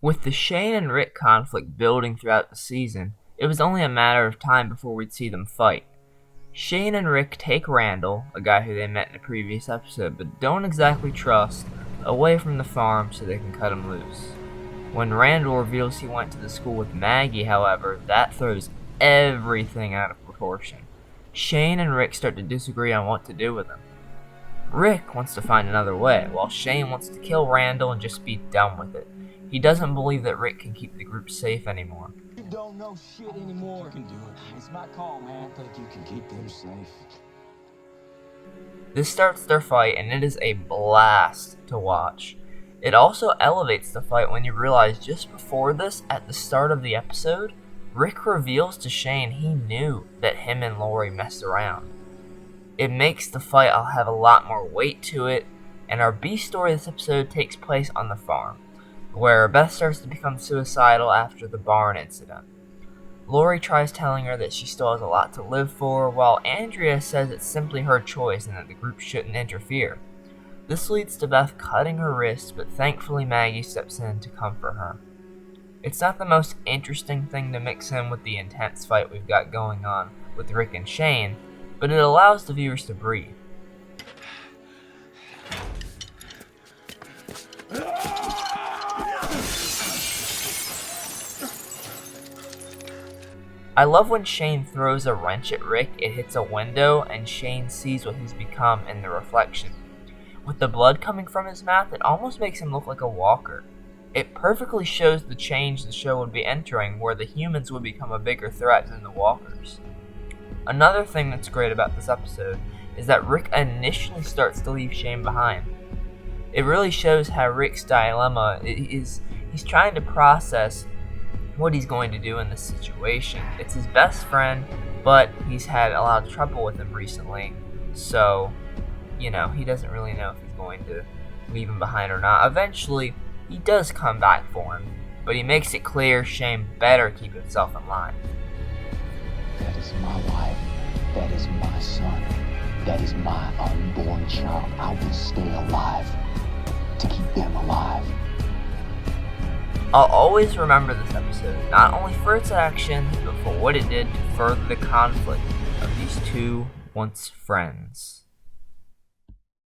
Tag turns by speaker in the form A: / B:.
A: With the Shane and Rick conflict building throughout the season, it was only a matter of time before we'd see them fight. Shane and Rick take Randall, a guy who they met in a previous episode but don't exactly trust, away from the farm so they can cut him loose. When Randall reveals he went to the school with Maggie, however, that throws everything out of proportion. Shane and Rick start to disagree on what to do with him. Rick wants to find another way, while Shane wants to kill Randall and just be done with it. He doesn't believe that Rick can keep the group safe anymore.
B: You don't know shit anymore.
C: You can do it.
B: It's my call, man.
C: I think you can keep them safe.
A: This starts their fight, and it is a blast to watch. It also elevates the fight when you realize just before this, at the start of the episode, Rick reveals to Shane he knew that him and Lori messed around. It makes the fight have a lot more weight to it, and our B story this episode takes place on the farm, where Beth starts to become suicidal after the barn incident. Lori tries telling her that she still has a lot to live for, while Andrea says it's simply her choice and that the group shouldn't interfere. This leads to Beth cutting her wrists, but thankfully Maggie steps in to comfort her. It's not the most interesting thing to mix in with the intense fight we've got going on with Rick and Shane, but it allows the viewers to breathe. I love when Shane throws a wrench at Rick, it hits a window, and Shane sees what he's become in the reflection. With the blood coming from his mouth, it almost makes him look like a walker. It perfectly shows the change the show would be entering, where the humans would become a bigger threat than the walkers. Another thing that's great about this episode is that Rick initially starts to leave Shane behind. It really shows how Rick's dilemma is he's trying to process what he's going to do in this situation. It's his best friend, but he's had a lot of trouble with him recently, so, he doesn't really know if he's going to leave him behind or not. Eventually, he does come back for him, but he makes it clear Shane better keep himself in line.
C: That is my wife. That is my son. That is my unborn child. I will stay alive to keep them alive.
A: I'll always remember this episode, not only for its action, but for what it did to further the conflict of these two once friends.